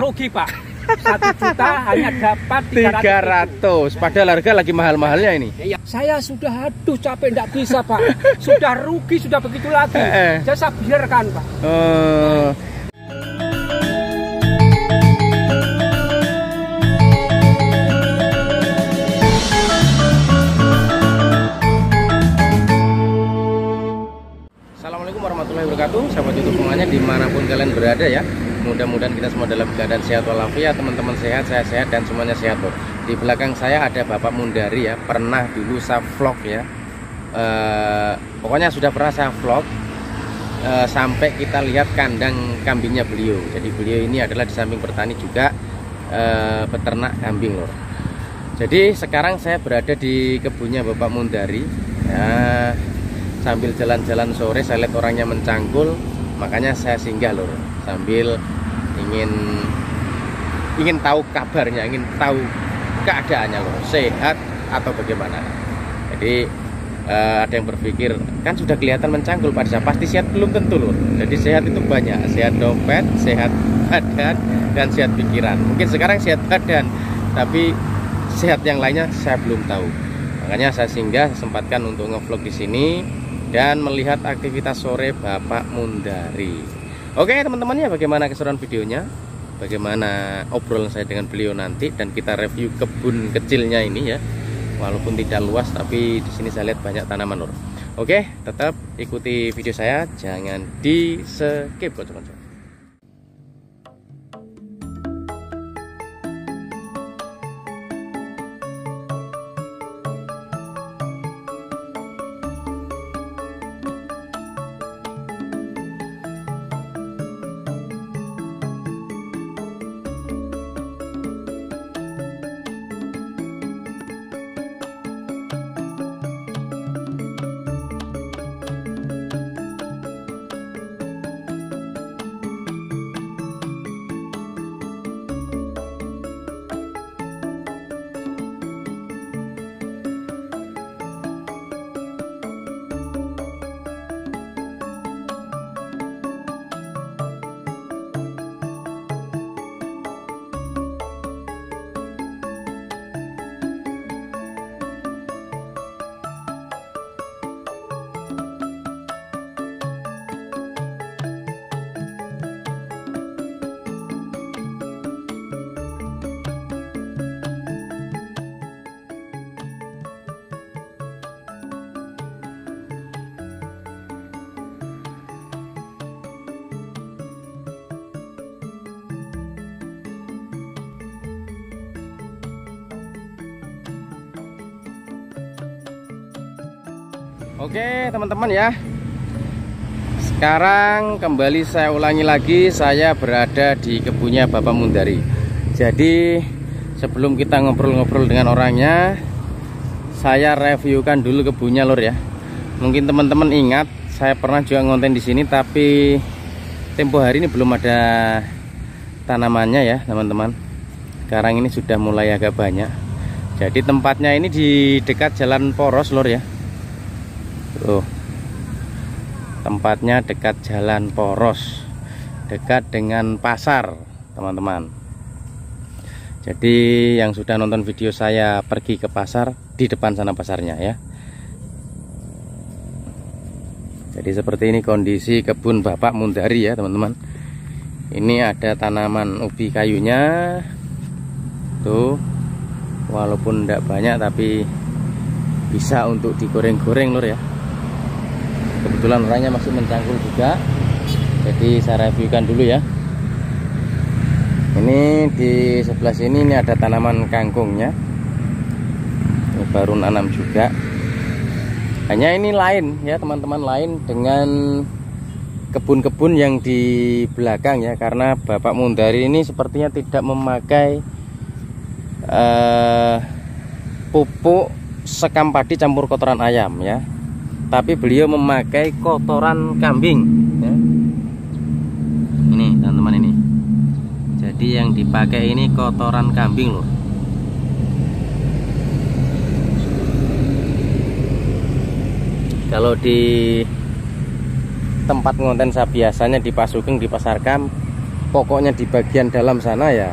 Rugi Pak, 1 juta hanya dapat 300. Padahal harga lagi mahal-mahalnya ini. Ya, saya sudah capek tidak bisa Pak. Sudah rugi, sudah begitu lagi. Jadi saya biarkan Pak. Assalamualaikum warahmatullahi wabarakatuh. Sahabat YouTube semuanya dimanapun kalian berada ya. Mudah-mudahan kita semua dalam keadaan sehat walafiat. Teman-teman sehat, saya sehat, dan semuanya sehat loh. Di belakang saya ada Bapak Mundari ya. Pernah dulu saya vlog ya. Pokoknya sudah pernah saya vlog sampai kita lihat kandang kambingnya beliau. Jadi beliau ini adalah di samping bertani juga peternak kambing loh. Jadi sekarang saya berada di kebunnya Bapak Mundari ya. Sambil jalan-jalan sore saya lihat orangnya mencangkul, makanya saya singgah lur, sambil ingin tahu kabarnya, ingin tahu keadaannya lur, sehat atau bagaimana. Jadi ada yang berpikir kan sudah kelihatan mencangkul pasti sehat, belum tentu lur. Jadi sehat itu banyak, sehat dompet, sehat badan, dan sehat pikiran. Mungkin sekarang sehat badan, tapi sehat yang lainnya saya belum tahu. Makanya saya singgah, sempatkan untuk ngevlog di sini dan melihat aktivitas sore Bapak Mundari. Oke teman-teman ya, bagaimana keseruan videonya, bagaimana obrolan saya dengan beliau nanti, dan kita review kebun kecilnya ini ya. Walaupun tidak luas, tapi di sini saya lihat banyak tanaman lur. Oke, tetap ikuti video saya, jangan di skip teman-teman. Oke teman-teman ya, sekarang kembali saya ulangi lagi, saya berada di kebunnya Bapak Mundari. Jadi sebelum kita ngobrol-ngobrol dengan orangnya, saya reviewkan dulu kebunnya lur ya. Mungkin teman-teman ingat saya pernah juga ngonten di sini, tapi tempo hari ini belum ada tanamannya ya teman-teman. Sekarang ini sudah mulai agak banyak. Jadi tempatnya ini di dekat Jalan Poros lur ya. Tuh, tempatnya dekat Jalan Poros, dekat dengan pasar teman-teman. Jadi yang sudah nonton video saya pergi ke pasar, di depan sana pasarnya ya. Jadi seperti ini kondisi kebun Bapak Mundari ya teman-teman. Ini ada tanaman ubi kayunya tuh, walaupun tidak banyak tapi bisa untuk digoreng-goreng lur ya. Kebetulan orangnya masih mencangkul juga, jadi saya reviewkan dulu ya. Ini di sebelah sini ini ada tanaman kangkungnya, ini baru nanam juga. Hanya ini lain ya teman-teman, lain dengan kebun-kebun yang di belakang ya, karena Bapak Mundari ini sepertinya tidak memakai pupuk sekam padi campur kotoran ayam ya, tapi beliau memakai kotoran kambing ya. Ini teman-teman ini. Jadi yang dipakai ini kotoran kambing loh. Kalau di tempat ngonten saya biasanya di Pak Sugeng di Pasar Kam, pokoknya di bagian dalam sana ya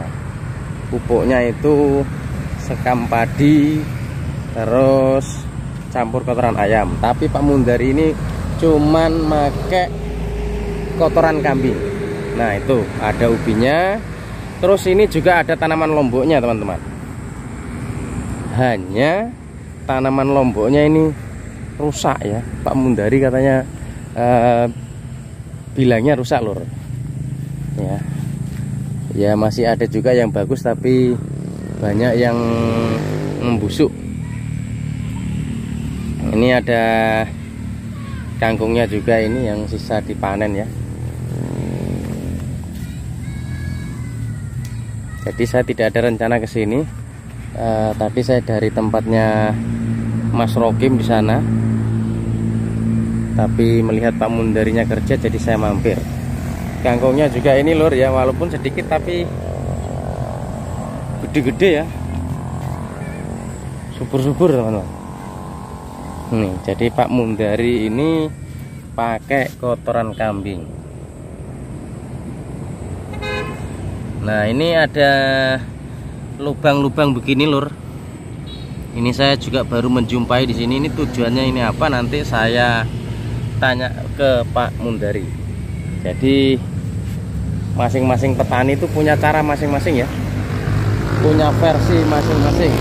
pupuknya itu sekam padi terus campur kotoran ayam. Tapi Pak Mundari ini cuman make kotoran kambing. Nah itu ada ubinya. Terus ini juga ada tanaman lomboknya teman-teman. Hanya tanaman lomboknya ini rusak ya. Pak Mundari katanya bilangnya rusak lur. Ya masih ada juga yang bagus tapi banyak yang membusuk. Ini ada kangkungnya juga ini yang sisa dipanen ya. Jadi saya tidak ada rencana ke sini. Tadi saya dari tempatnya Mas Rokim di sana. Tapi melihat Pak Mundarinya kerja jadi saya mampir. Kangkungnya juga ini lur ya, walaupun sedikit tapi gede-gede ya. Subur-subur teman-teman. Nih, jadi Pak Mundari ini pakai kotoran kambing. Nah, ini ada lubang-lubang begini lur. Ini saya juga baru menjumpai di sini. Ini tujuannya ini apa? Nanti saya tanya ke Pak Mundari. Jadi masing-masing petani itu punya cara masing-masing ya, punya versi masing-masing.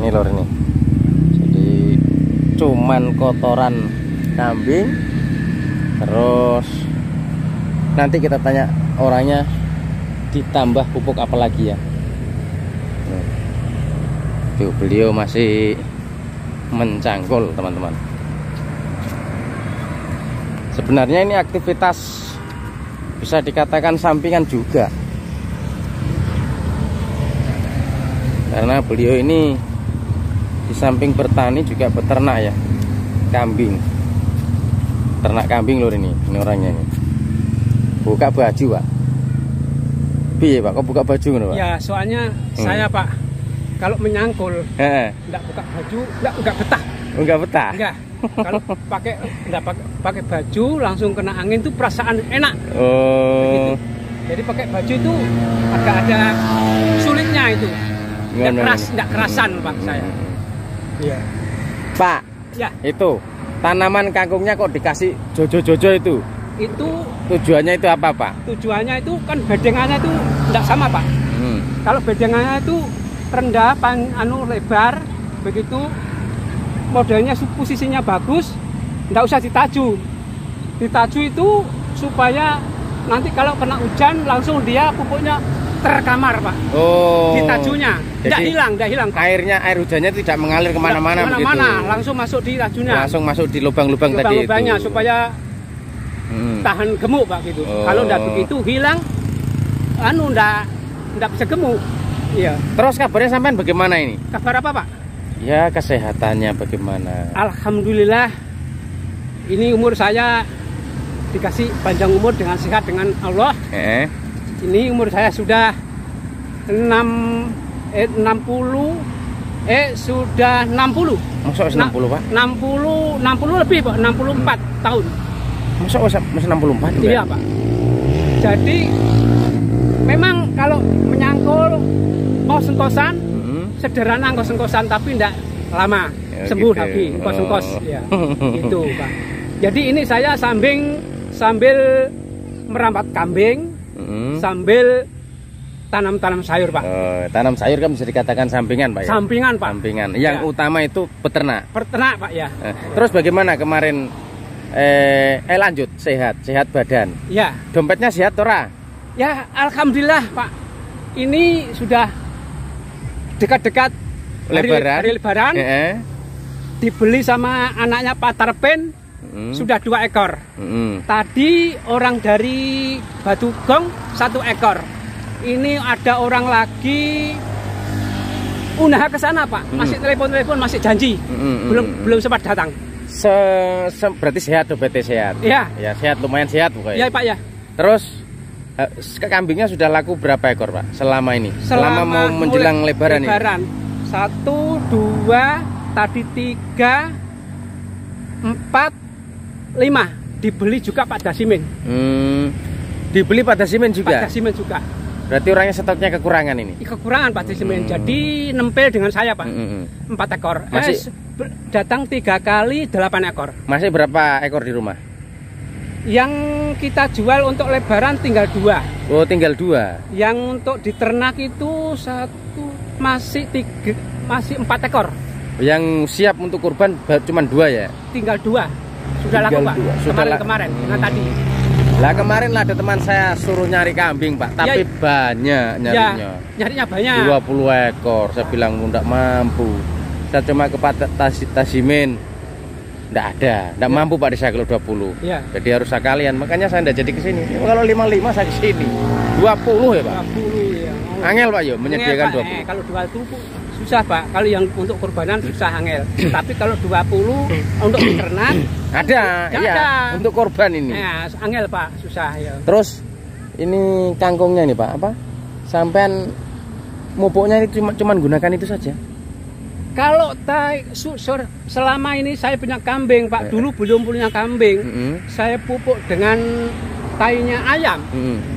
Ini lor ini, jadi cuman kotoran kambing. Terus nanti kita tanya orangnya ditambah pupuk apa lagi ya. Tuh beliau masih mencangkul teman-teman. Sebenarnya ini aktivitas bisa dikatakan sampingan juga, karena beliau ini di samping bertani juga beternak ya, kambing, ternak kambing lur ini orangnya ini. Buka baju Pak. Piye Pak, kok buka baju ngono Pak? Ya soalnya saya Pak kalau menyangkul enggak buka baju enggak betah. Enggak betah? Enggak. Kalau pakai baju langsung kena angin tuh perasaan enak. Oh. Begitu. Jadi pakai baju itu agak ada sulitnya itu. Enggak kerasan Pak saya. Iya. Pak. Ya. Itu tanaman kangkungnya kok dikasih jojo-jojo itu? Itu tujuannya itu apa Pak? Tujuannya itu kan bedengannya itu enggak sama Pak. Kalau bedengannya itu rendah, lebar, begitu modelnya posisinya bagus, nggak usah ditaju. Ditaju itu supaya nanti kalau kena hujan langsung dia pupuknya terkamar Pak. Oh. Ditajunya, nggak hilang. Air hujannya tidak mengalir kemana-mana begitu. Langsung masuk di tajunya. Langsung masuk di lubang-lubang tadi itu. Supaya tahan gemuk Pak gitu. Kalau nggak begitu hilang, nggak bisa gemuk. Iya. Terus kabarnya sampean bagaimana ini? Kabar apa Pak? Ya kesehatannya bagaimana? Alhamdulillah. Ini umur saya dikasih panjang umur dengan sehat dengan Allah. Ini umur saya sudah 60 sudah 60. Masa 60 Pak? 60 lebih Pak, 64 tahun. Masa masih 64? Iya Pak. Jadi memang kalau menyangkul ngos-ngosan sederhana ngos-ngosan tapi enggak lama ya, sembuh gitu. Lagi ngos-ngos ya. Gitu Pak. Jadi ini saya sambil merambat kambing, sambil tanam sayur Pak. Tanam sayur kan bisa dikatakan sampingan Pak ya? Sampingan Pak. Sampingan. Yang utama itu peternak. Peternak Pak ya. Terus bagaimana kemarin lanjut sehat badan? Ya. Dompetnya sehat ora? Ya alhamdulillah Pak. Ini sudah dekat-dekat hari lebaran. Dibeli sama anaknya Pak Tarpen. Sudah 2 ekor. Tadi orang dari Batu Gong 1 ekor. Ini ada orang lagi unaha ke sana Pak. Masih telepon masih janji. Belum sempat datang. Berarti sehat, dompetnya sehat. Iya. Ya sehat, lumayan sehat pokoknya. Iya Pak ya. Terus kambingnya sudah laku berapa ekor Pak selama ini? Selama mau menjelang lebaran ini? 1, 2, tadi 3, 4, 5 dibeli juga Pak Dasimin. Dibeli Pak Dasimin juga? Pak Dasimin juga. Berarti orangnya stoknya kekurangan ini? Kekurangan Pak Dasimin. Jadi nempel dengan saya Pak. 4 ekor. Masih datang 3 kali 8 ekor. Masih berapa ekor di rumah? Yang kita jual untuk lebaran tinggal 2. Oh, tinggal 2. Yang untuk diternak itu masih 4 ekor. Yang siap untuk kurban cuma 2 ya? Tinggal 2. Sudah laku Pak. Kemarin dengan tadi. Lah kemarin lah ada teman saya suruh nyari kambing Pak, tapi ya, banyak nyarinya. Ya, nyarinya banyak. 20 ekor. Saya bilang enggak mampu. Saya cuma ke Pak Dasimin. Enggak ada, enggak mampu Pak desa kalau 20. Ya. Jadi harus sekalian. Makanya saya enggak jadi ke sini. Kalau 55 saya ke sini. 20 ya Pak. 20 ya. Angel Pak yo menyediakan 20. Kalau 20 susah Pak. Kalau yang untuk kurbanan susah angel. Tapi kalau 20 untuk diternak ada, iya. Untuk korban ini. Ya, angel Pak, susah ya. Terus ini kangkungnya nih Pak, apa? Sampean mupuknya ini cuma gunakan itu saja. Kalau selama ini saya punya kambing Pak, dulu belum punya kambing. Saya pupuk dengan tainya ayam.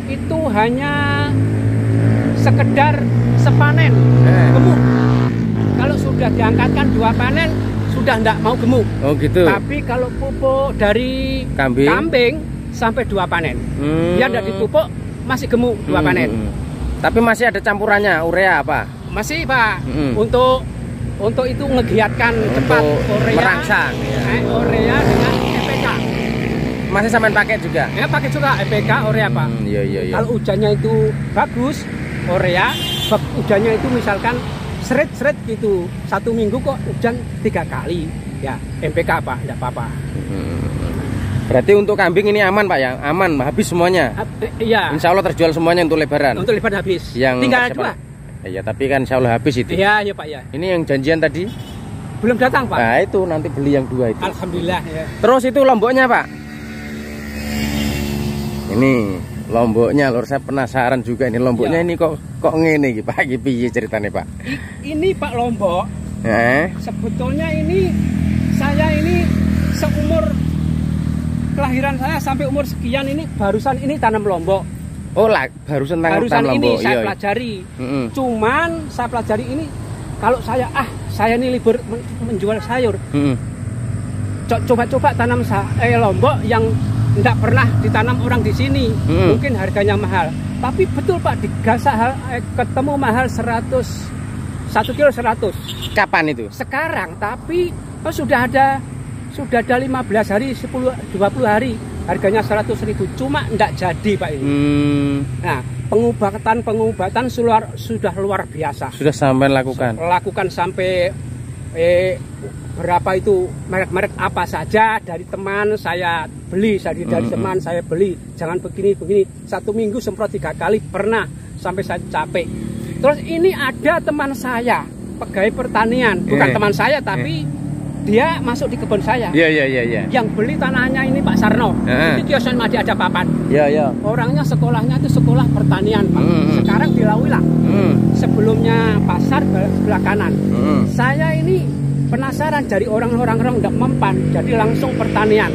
Itu hanya sekedar sepanen gemuk. Kalau sudah diangkatkan 2 panen sudah enggak mau gemuk. Oh gitu. Tapi kalau pupuk dari kambing sampai 2 panen. Dia enggak dipupuk masih gemuk 2 panen. Tapi masih ada campurannya urea apa? Masih Pak. Untuk itu ngegiatkan cepat urea. Merangsang. Urea dengan NPK. Masih sampean pakai juga? Ya pakai juga NPK urea Pak. Iya. Kalau hujannya itu bagus, urea, hujannya itu misalkan seret-seret gitu, 1 minggu kok hujan 3 kali, ya NPK Pak, enggak apa-apa. Berarti untuk kambing ini aman Pak ya, aman, habis semuanya. Iya. Insya Allah terjual semuanya untuk lebaran. Untuk lebaran habis. Yang tinggal 2. Iya, tapi kan insya Allah habis itu. Iya Pak ya. Ini yang janjian tadi? Belum datang Pak. Nah itu nanti beli yang 2 itu. Alhamdulillah ya. Terus itu lomboknya Pak? Ini lomboknya lor, saya penasaran juga ini lomboknya ya. Ini kok ngene iki Pak, iki piye ceritane Pak? Ini Pak lombok. Sebetulnya saya ini seumur kelahiran saya sampai umur sekian ini barusan ini tanam lombok. Oh lah, barusan tanam lombok. Ini saya pelajari. Cuman saya pelajari ini kalau saya ini libur menjual sayur. Coba-coba tanam lombok yang tidak pernah ditanam orang di sini. Mungkin harganya mahal. Tapi betul Pak, digasak ketemu mahal 1 kilo 100. Kapan itu? Sekarang, tapi sudah ada 15 hari, 10-20 hari. Harganya 100.000, cuma enggak jadi Pak ini. Nah, pengobatan sudah luar biasa. Sudah sampai lakukan Sampai berapa itu merek-merek apa saja dari teman saya beli, dari teman saya beli. Jangan begini. 1 minggu semprot 3 kali pernah sampai saya capek. Terus ini ada teman saya pegawai pertanian, bukan teman saya tapi dia masuk di kebun saya. Iya. Yang beli tanahnya ini Pak Sarno. Itu kiosnya Madi ada papan. Iya. Orangnya sekolahnya itu sekolah pertanian Pak. Sekarang di Lawilang. Sebelumnya pasar sebelah kanan. Saya ini penasaran dari orang-orang udah mempan, jadi langsung pertanian.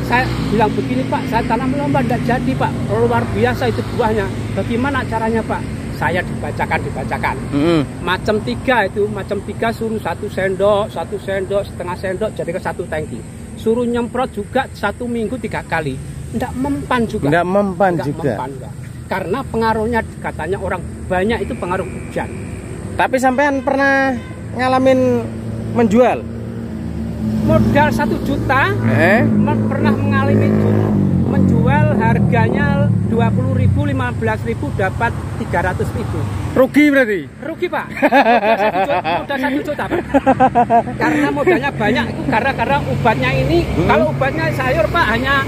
Saya bilang begini Pak, saya tanam lomba enggak jadi Pak. Luar biasa itu buahnya. Bagaimana caranya Pak? Saya dibacakan. Macam 3 suruh 1 sendok, setengah sendok jadi ke 1 tangki. Suruh nyemprot juga 1 minggu 3 kali. Enggak mempan juga. Enggak mempan. Karena pengaruhnya katanya orang banyak itu pengaruh hujan. Tapi sampean pernah ngalamin menjual? Modal 1 juta pernah mengalami menjual harganya 20.000, 15.000 dapat 300.000. Rugi berarti? Rugi Pak. Modal 1 juta Pak. Karena modalnya banyak itu karena obatnya ini. Kalau obatnya sayur Pak hanya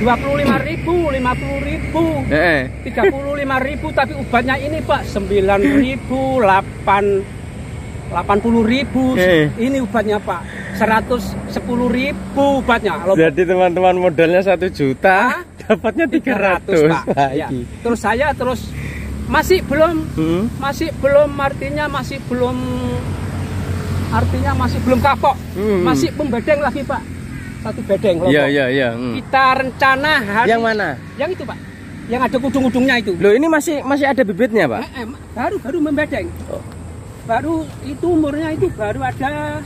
25.000, 50.000, 35.000, tapi obatnya ini Pak 9.000, 80.000. Ini obatnya Pak 110.000 obatnya. Jadi teman-teman modalnya 1 juta, dapatnya 300 Pak. Ya. Terus saya masih belum artinya masih belum kapok. Masih pembedeng lagi Pak. satu bedeng lombok. Iya. Kita rencana hari. Yang mana? Yang itu Pak. Yang ada kudung-kudungnya itu. Loh, ini masih ada bibitnya Pak? Baru membedeng. Oh. Baru itu umurnya itu baru ada.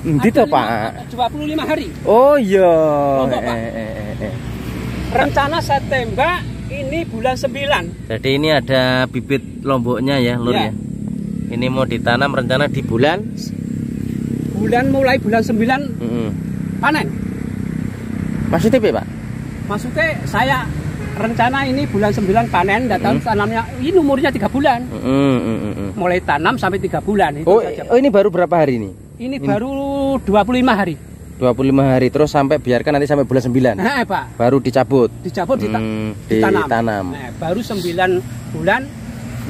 Gitu Pak. 25 hari. Oh iya. Lombok, Pak. Rencana saya tembak ini bulan 9. Jadi ini ada bibit lomboknya ya, Lur ya. Ini mau ditanam rencana di mulai bulan 9 panen. Maksudnya Pak? Maksudnya saya rencana ini bulan 9 panen, datang tanamnya ini umurnya 3 bulan. Mulai tanam sampai 3 bulan itu saja. Oh, ini baru berapa hari ini? Ini baru 25 hari. 25 hari terus sampai biarkan nanti sampai bulan 9. Pak. Baru dicabut. Ditanam. Baru 9 bulan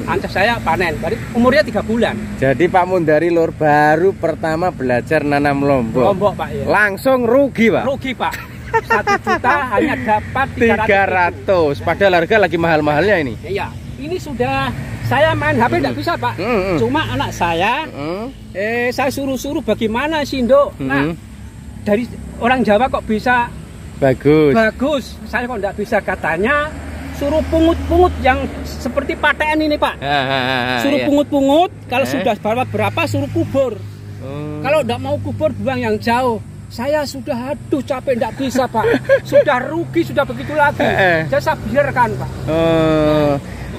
ancas saya panen. Umurnya 3 bulan. Jadi Pak Mundari Lur baru pertama belajar nanam lombok. Lombok Pak ya. Langsung rugi Pak. Rugi Pak. 1 juta hanya dapat 300. Padahal harga lagi mahal-mahalnya ini. Iya. Ini sudah saya main HP tidak bisa Pak. Cuma anak saya saya suruh-suruh bagaimana sih Nduk. Nah, dari orang Jawa kok bisa bagus. Saya kok tidak bisa, katanya suruh pungut-pungut yang seperti paten ini Pak. Suruh pungut-pungut, kalau sudah berapa suruh kubur. Kalau tidak mau kubur buang yang jauh. Saya sudah aduh capek tidak bisa Pak. Sudah rugi, sudah begitu lagi. Saya biarkan Pak.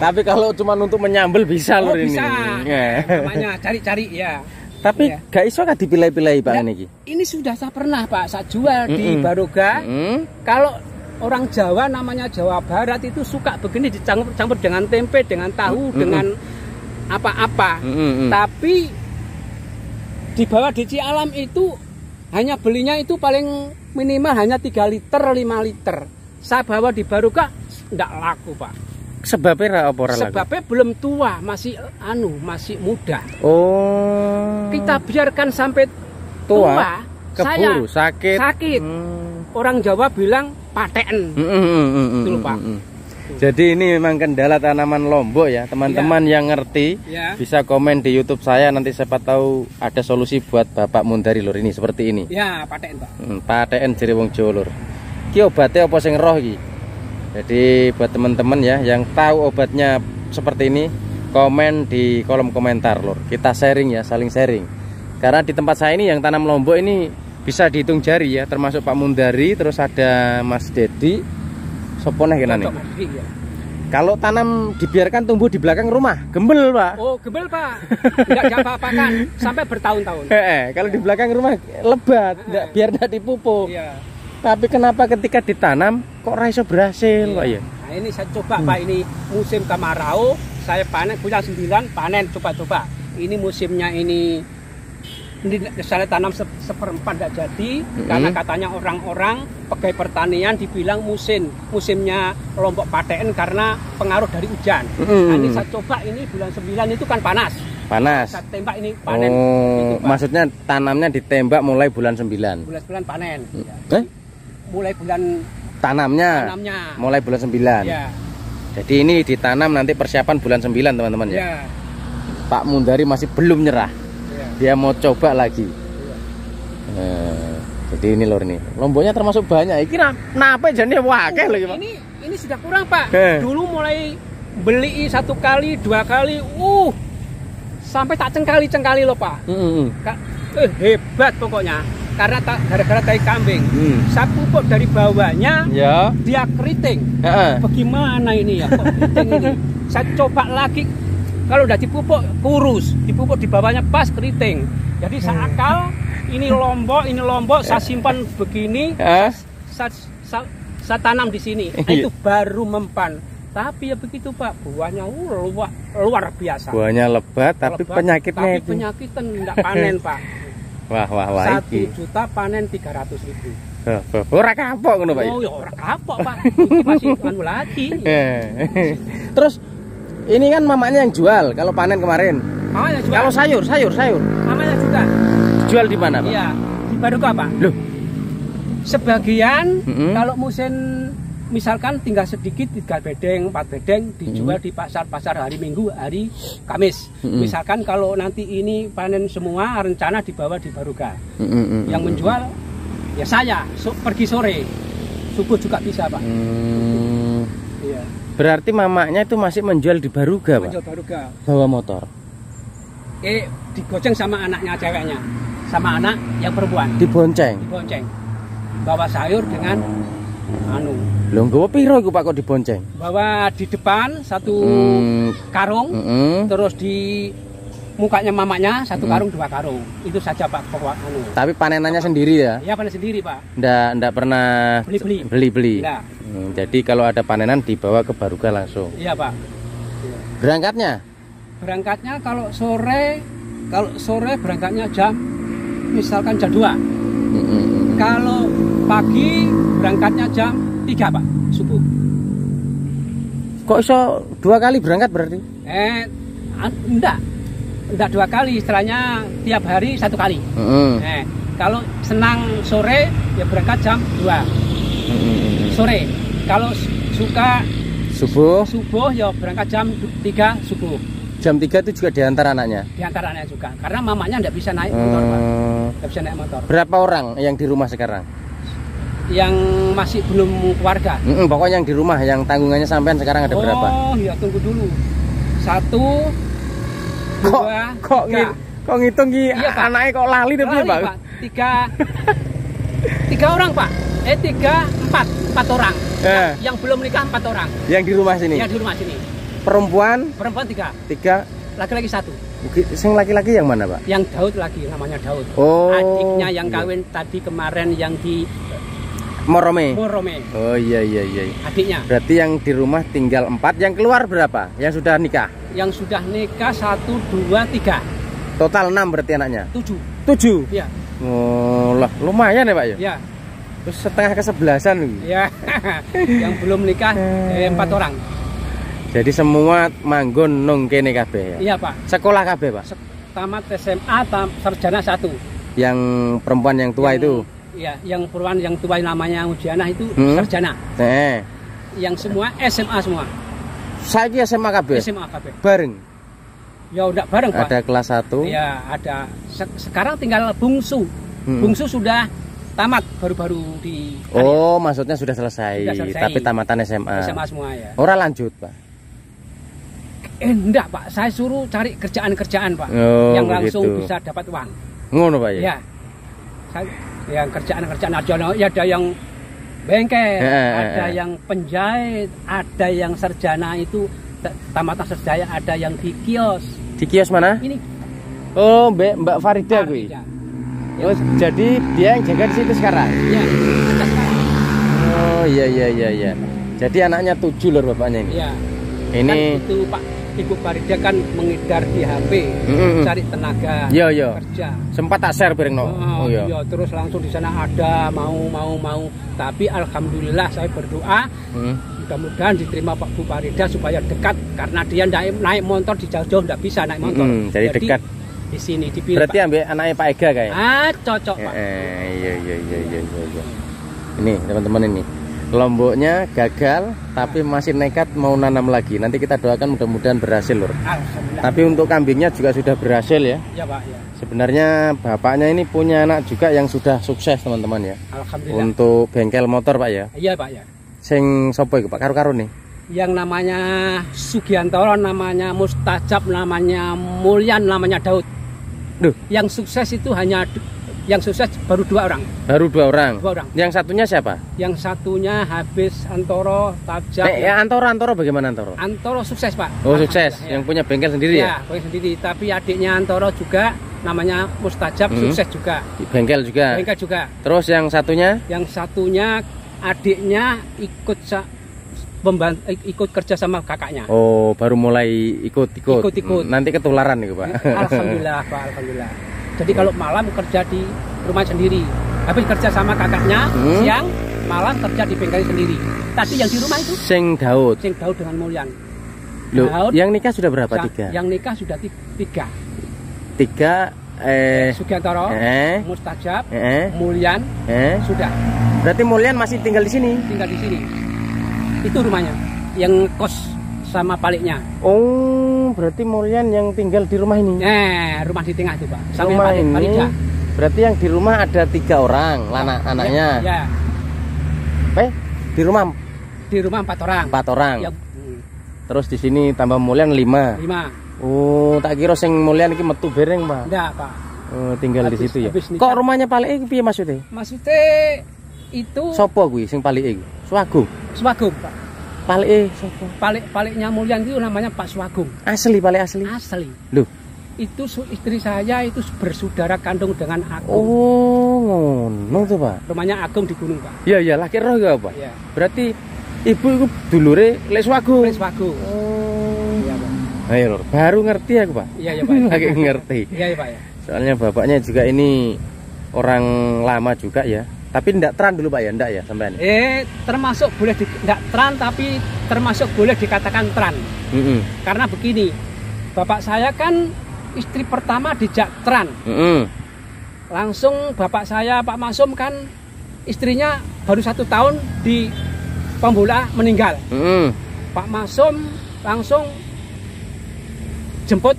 Tapi kalau cuma untuk menyambel bisa Lur ini. Bisa. Namanya cari-cari ya. Tapi gak iso kan dipilih-pilih Pak ini? Ini sudah saya pernah Pak, saya jual di Baroga. Kalau orang Jawa namanya Jawa Barat itu suka begini dicampur dengan tempe, dengan tahu, dengan apa-apa. Tapi di bawah DC Alam itu hanya belinya itu paling minimal hanya 3 liter, 5 liter. Saya bawa di Baroga enggak laku Pak. Sebabnya apa? Sebabnya belum tua, masih muda. Oh. Kita biarkan sampai tua keburu sakit. Orang Jawa bilang paten. Betul Pak. Jadi ini memang kendala tanaman lombok ya, teman-teman yang ngerti bisa komen di YouTube saya, nanti siapa tahu ada solusi buat Bapak Mundari Lur ini seperti ini. Ya, paten Pak. Paten jere wong Jawa Lur. Ki obate apa sing roh iki? Jadi buat teman-teman ya yang tahu obatnya seperti ini, komen di kolom komentar Lur. Kita sharing ya, saling sharing. Karena di tempat saya ini yang tanam lombok ini bisa dihitung jari ya, termasuk Pak Mundari, terus ada Mas Dedi. Soponeh kenane. Kalau tanam dibiarkan tumbuh di belakang rumah, gembel Pak. Oh, gembel Pak. Enggak diapa-apakan sampai bertahun-tahun. Kalau di belakang rumah lebat, biar tidak dipupuk. Tapi kenapa ketika ditanam kok raiso berhasil Pak ya? Nah, ini saya coba Pak, ini musim kemarau, saya panen bulan 9 panen, coba-coba. Ini musimnya ini saya tanam seperempat tidak jadi, karena katanya orang-orang pegawai pertanian dibilang musimnya lombok paten karena pengaruh dari hujan. Nah, ini saya coba ini bulan 9 itu kan panas. Saya tembak ini panen. Gitu, maksudnya tanamnya ditembak mulai bulan 9. Bulan 9 panen. Mulai bulan tanamnya mulai bulan 9. Ya. Jadi ini ditanam nanti persiapan bulan 9 teman-teman ya. Pak Mundari masih belum nyerah. Dia mau coba lagi. Jadi ini Lur nih. Lomboknya termasuk banyak. Iki kenapa jadinya wakil lagi Pak? Ini sudah kurang Pak. Dulu mulai beli 1 kali, 2 kali, sampai tak cengkali loh Pak. Hebat pokoknya. Karena gara-gara tai kambing. Saya pupuk dari bawahnya, dia keriting. Bagaimana ini ya kok keriting ini? Saya coba lagi, kalau udah dipupuk kurus, dipupuk di bawahnya pas keriting. Jadi saya akal, ini lombok saya simpan begini, saya tanam di sini. Itu baru mempan. Tapi ya begitu Pak, buahnya luar biasa. Buahnya lebat, tapi penyakitnya itu. Penyakitan enggak panen Pak. Wah 1 juta panen 300.000. Ora kapok ngono Pak. Oh ya ora kapok Pak. Ini masih anu lagi. Terus ini kan mamanya yang jual kalau panen kemarin. Mamanya jual. Kalau sayur. Mamanya juga. Jual di mana Pak? Iya, di Baroga Pak. Loh. Sebagian kalau musim misalkan tinggal sedikit 3 bedeng, 4 bedeng dijual di pasar-pasar hari Minggu, hari Kamis. Misalkan kalau nanti ini panen semua, rencana dibawa di Baroga. Yang menjual Ya saya pergi sore, subuh juga bisa Pak. Iya. Berarti mamanya itu masih menjual di Baruga Pak? Menjual Baruga. Bawa motor? Digoceng sama anaknya ceweknya, sama anak yang perempuan. Dibonceng? Dibonceng. Bawa sayur dengan Lho nggawa piro iku Pak kok dibonceng? Bawa di depan satu karung, terus di mukanya mamanya satu karung, 2 karung. Itu saja Pak pokok Tapi panenannya sendiri ya? Iya, panen sendiri Pak. Ndak pernah beli-beli. Jadi kalau ada panenan dibawa ke Baruga langsung. Iya Pak. Berangkatnya? Berangkatnya kalau sore berangkatnya jam misalkan jam 2. Kalau pagi berangkatnya jam 3 Pak, subuh. Kok iso 2 kali berangkat berarti? Enggak 2 kali, istilahnya tiap hari 1 kali. Kalau senang sore ya berangkat jam 2 sore. Kalau suka subuh ya berangkat jam 3 subuh. Jam 3 itu juga diantar anaknya? Diantar anaknya juga, karena mamanya enggak bisa naik motor Pak. Enggak bisa naik motor. Berapa orang yang di rumah sekarang? Yang masih belum keluarga. Pokoknya yang di rumah, yang tanggungannya sampean sekarang ada berapa? Oh ya tunggu dulu. 1, 2, kok ngitung iya, anaknya kok lali tapi Pak? 3 orang Pak. 4 orang. Yang belum nikah 4 orang. Yang di rumah sini? Yang di rumah sini. Perempuan 3. Laki-laki 1. Yang laki-laki yang mana Pak? Yang Daud lagi, namanya Daud. Adiknya yang kawin tadi kemarin yang di Morome. Oh iya. Adiknya. Berarti yang di rumah tinggal 4, yang keluar berapa? Yang sudah nikah? Yang sudah nikah 1, 2, 3. Total 6 berarti anaknya? 7. Iya. Oh lah, lumayan ya Pak ya? Iya. Terus setengah ke-11an nih. Iya. Yang belum nikah 4 orang. Jadi semua manggon nong kene kabeh Iya ya? Pak. Sekolah kabeh Pak? Tamat SMA, sarjana 1. Yang perempuan yang tua itu? Iya, yang perempuan yang tua namanya Ujianah itu sarjana. Yang semua SMA semua. Saya SMA kabeh? SMA kabeh. Bareng? Ya udah bareng Pak. Ada kelas 1? Iya ada. Sekarang tinggal bungsu. Bungsu sudah tamat baru-baru di. Oh maksudnya sudah selesai. Tapi tamatan SMA. SMA semua ya. Ora lanjut Pak? Enggak Pak, saya suruh cari kerjaan-kerjaan Pak, yang langsung bisa dapat uang. Ngono Pak ya? Yang kerjaan-kerjaan ada yang bengkel, ada yang penjahit, ada yang sarjana itu tamatan sarjana, ada yang di kios. Di kios mana? Ini. Oh Mbak Farida gue. Oh jadi dia yang jaga di situ sekarang? Iya. Oh iya. Jadi anaknya 7 lho bapaknya ini. Iya. Ini kan itu Pak Ibu Farida kan mengedar di HP, cari tenaga kerja. Sempat tak share bareng no. Iya, terus langsung di sana ada mau. Tapi alhamdulillah saya berdoa mudah-mudahan diterima Pak Bu Farida supaya dekat, karena dia naik motor di jauh-jauh enggak bisa naik motor. Jadi dekat di sini dipilih. Berarti ambil anaknya Pak Ega kayak? Cocok Pak. Iya. Ini teman-teman ini. Lomboknya gagal tapi masih nekat mau nanam lagi. Nanti kita doakan mudah-mudahan berhasil lur. Tapi untuk kambingnya juga sudah berhasil ya. Iya Pak ya. Sebenarnya bapaknya ini punya anak juga yang sudah sukses teman-teman ya. Alhamdulillah. Untuk bengkel motor Pak ya. Iya Pak ya. Sing sopo iku Pak karo-karo nih? Yang namanya Sugiantoro, namanya Mustajab, namanya Mulyan, namanya Daud. Duh. Yang sukses itu hanya yang sukses baru 2 orang. Baru 2 orang. 2 orang. Yang satunya siapa? Yang satunya Habis Antoro, Tajab. Antoro bagaimana Antoro? Antoro sukses Pak. Oh sukses. Yang punya bengkel sendiri ya? Bengkel sendiri. Tapi adiknya Antoro juga namanya Mustajab, sukses juga. Bengkel juga. Terus yang satunya? Yang satunya adiknya ikut kerja sama kakaknya. Oh baru mulai ikut. Nanti ketularan nih Pak. Alhamdulillah Pak, alhamdulillah. Jadi kalau malam kerja di rumah sendiri, habis kerja sama kakaknya, siang malam kerja di bengkel sendiri. Tadi yang di rumah itu Sing Daud dengan Mulyan. Daud, yang nikah sudah berapa? 3. Yang nikah sudah 3. 3 Sugiantoro, Mustajab, Mulyan sudah. Berarti Mulyan masih tinggal di sini? Tinggal di sini. Itu rumahnya, yang kos sama paliknya. Oh, berarti Mulyan yang tinggal di rumah ini? Rumah di tengah itu Pak. Sama rumah ini Farida. Berarti yang di rumah ada 3 orang, anaknya. Ya. Di rumah 4 orang. 4 orang. Ya. Terus di sini tambah Mulyan 5. 5. Oh, tak kira sing Mulyan iki metu bereng, Pak. Enggak, Pak. Oh, tinggal di situ ya. Nikah. Kok rumahnya Palike piye maksudnya? Maksudnya itu Sopo kuwi sing Palike iku? Swagung. Swagung, Pak. Palike sopo? Paliknya Mulyan itu namanya Pak Swagung. Asli, Palike asli. Asli. Loh, itu istri saya itu bersaudara kandung dengan Agung. oh, ngono tuh, Pak. Rumahnya Agung di gunung, Pak. Iya, iya, laki roh ya, Pak. Iya. Berarti ibu itu dulure Lek Swagung. Lek Swagung. Oh. Iya, Pak. Ayo, Lur, baru ngerti aku, Pak. Iya, ya, Pak. Lagi ngerti. Iya, ya, Pak ya. Soalnya bapaknya juga ini orang lama juga ya. Tapi ndak teran dulu, Pak ya, ndak ya sampean. Termasuk boleh ndak teran, tapi termasuk boleh dikatakan teran. Karena begini, bapak saya kan istri pertama dijak teran. Langsung bapak saya Pak Masum kan istrinya baru 1 tahun di Pembola meninggal. Pak Masum langsung jemput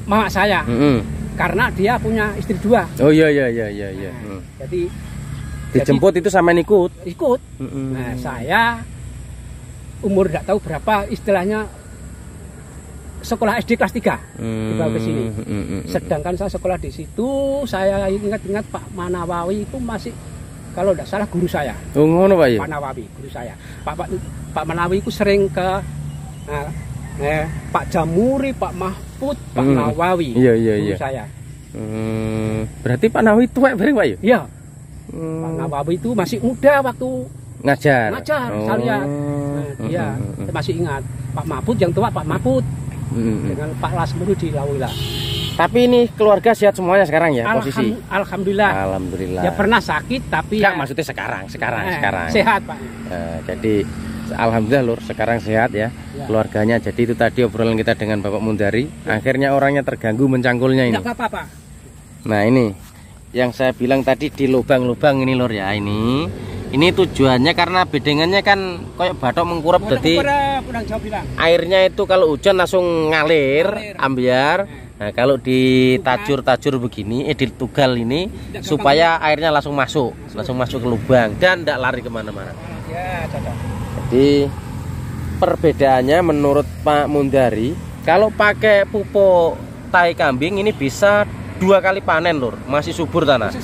mama saya. Karena dia punya istri 2. Oh iya. Jadi dijemput itu sama ikut. Nah, saya umur tidak tahu berapa, istilahnya sekolah SD kelas 3 dibawa ke sini. Sedangkan saya sekolah di situ, saya ingat-ingat Pak Manawawi itu masih, kalau tidak salah, guru saya. Oh, ngono, Pak ya. Pak Nawawi guru saya. Pak Manawawi itu sering ke Pak Jamuri, Pak Mahfud, Pak Nawawi. Iya. Guru saya. Berarti Pak Nawawi tuwek bareng, Pak ya? Iya. Pak Nawawi itu masih muda waktu ngajar. Saya lihat. Dia masih ingat. Pak Mahfud yang tua, Pak Mahfud. Dengan Pak Lasmuru di Lawila. Tapi ini keluarga sehat semuanya sekarang ya, posisi? Alhamdulillah. Alhamdulillah. Ya pernah sakit tapi enggak, ya, maksudnya sekarang. Sehat, Pak. Jadi alhamdulillah, Lur, sekarang sehat ya, keluarganya. Jadi itu tadi obrolan kita dengan Bapak Mundari. Akhirnya orangnya terganggu mencangkulnya ini. Enggak apa-apa, Pak. Nah, ini yang saya bilang tadi di lubang-lubang ini, Lur ya. Ini tujuannya karena bedengannya kan kayak batok mengkurap, jadi airnya itu kalau hujan langsung ngalir, ambiar. Nah, kalau ditajur-tajur begini, ditugal ini supaya airnya langsung masuk ke lubang dan tidak lari kemana-mana. Jadi perbedaannya menurut Pak Mundari, kalau pakai pupuk tai kambing ini bisa 2 kali panen, Lur, masih subur tanah.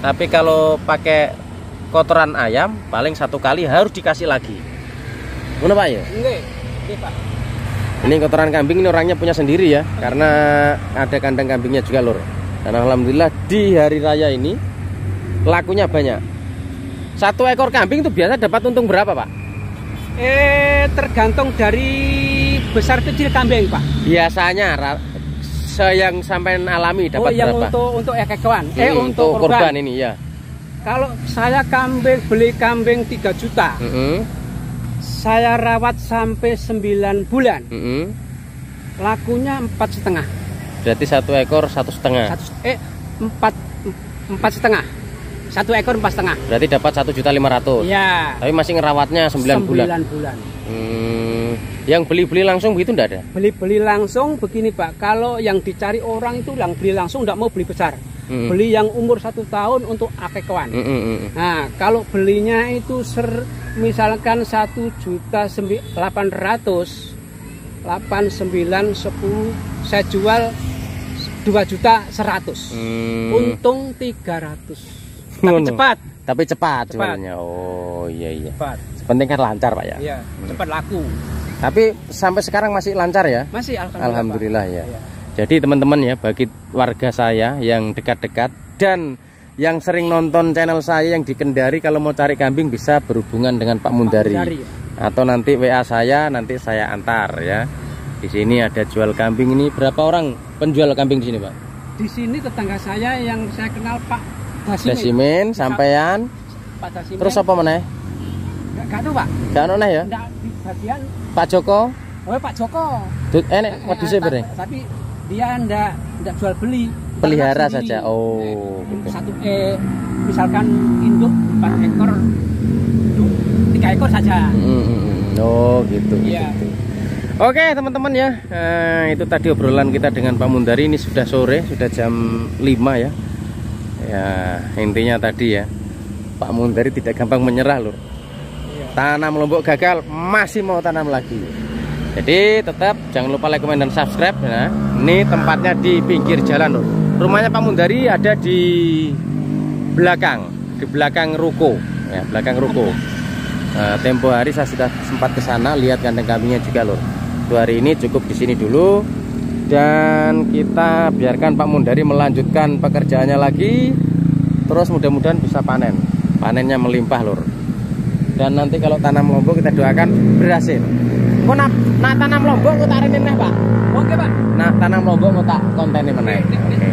Tapi kalau pakai kotoran ayam paling 1 kali harus dikasih lagi. Mana, Pak ya? Nggih, Pak. Ini kotoran kambing ini orangnya punya sendiri ya, karena ada kandang kambingnya juga, Lur. Dan alhamdulillah di hari raya ini lakunya banyak. 1 ekor kambing itu biasa dapat untung berapa, Pak? Tergantung dari besar kecil kambing, Pak. Biasanya yang sampai alami dapat berapa? Untuk ekor-ekoran. Untuk korban ini ya. Kalau saya beli kambing 3 juta, saya rawat sampai 9 bulan, lakunya 4,5. Berarti 1 ekor 1,5. 4,5. 1 ekor 4,5. Berarti dapat 1.500.000. Ya. Tapi masih ngerawatnya 9 bulan. Yang beli langsung begitu enggak ada? Beli langsung begini, Pak. Kalau yang dicari orang itu yang beli langsung enggak mau beli besar. Beli yang umur 1 tahun untuk akekawan. Nah, kalau belinya itu misalkan 1.800.000, 8, 9, 10, saya jual 2.100.000. Untung 300. Tapi cepat jualnya. Oh iya. Cepat. Penting kan lancar, Pak ya. Iya, cepat laku. Tapi sampai sekarang masih lancar ya? Masih, alhamdulillah ya. Jadi teman-teman ya, bagi warga saya yang dekat-dekat dan yang sering nonton channel saya yang di Kendari, kalau mau cari kambing bisa berhubungan dengan Pak Mundari. Atau nanti WA saya, nanti saya antar ya. Di sini ada jual kambing. Ini berapa orang penjual kambing di sini, Pak? Di sini tetangga saya yang saya kenal, Pak Dasimin, sampean. Pak Dasimin. Terus apa mana? Enggak tahu, Pak. Enggak ono ya? Enggak di bagian Pak Joko. Oh, Pak Joko. Enek wedhuse bareng. Tapi dia enggak jual beli. Pelihara saja. Oh, gitu. Misalkan induk 4 ekor, 3 ekor saja. Oh, gitu. Iya. Gitu. Oke, teman-teman ya. Itu tadi obrolan kita dengan Pak Mundari. Ini sudah sore, sudah jam 5 ya. Ya, intinya tadi ya, Pak Mundari tidak gampang menyerah lur. Tanam Lombok gagal, masih mau tanam lagi. Jadi tetap jangan lupa like, comment, dan subscribe ya. Ini tempatnya di pinggir jalan lur. Rumahnya Pak Mundari ada di belakang ruko ya, belakang ruko. Tempo hari saya sudah sempat ke sana lihat kandang kambingnya juga lur. Hari ini cukup di sini dulu dan kita biarkan Pak Mundari melanjutkan pekerjaannya lagi. Terus mudah-mudahan bisa panennya melimpah lur. Dan nanti kalau tanam lombok kita doakan berhasil. Kok nak tanam lombok kok tak reneh Pak? Oke Pak. Nah tanam lombok kok tak kontenin meneh.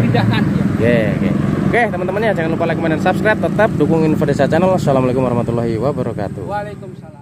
Pindahkan ya. Oke teman-teman ya, jangan lupa like, comment, dan subscribe. Tetap dukung Info Desa Channel. Assalamualaikum warahmatullahi wabarakatuh. Waalaikumsalam.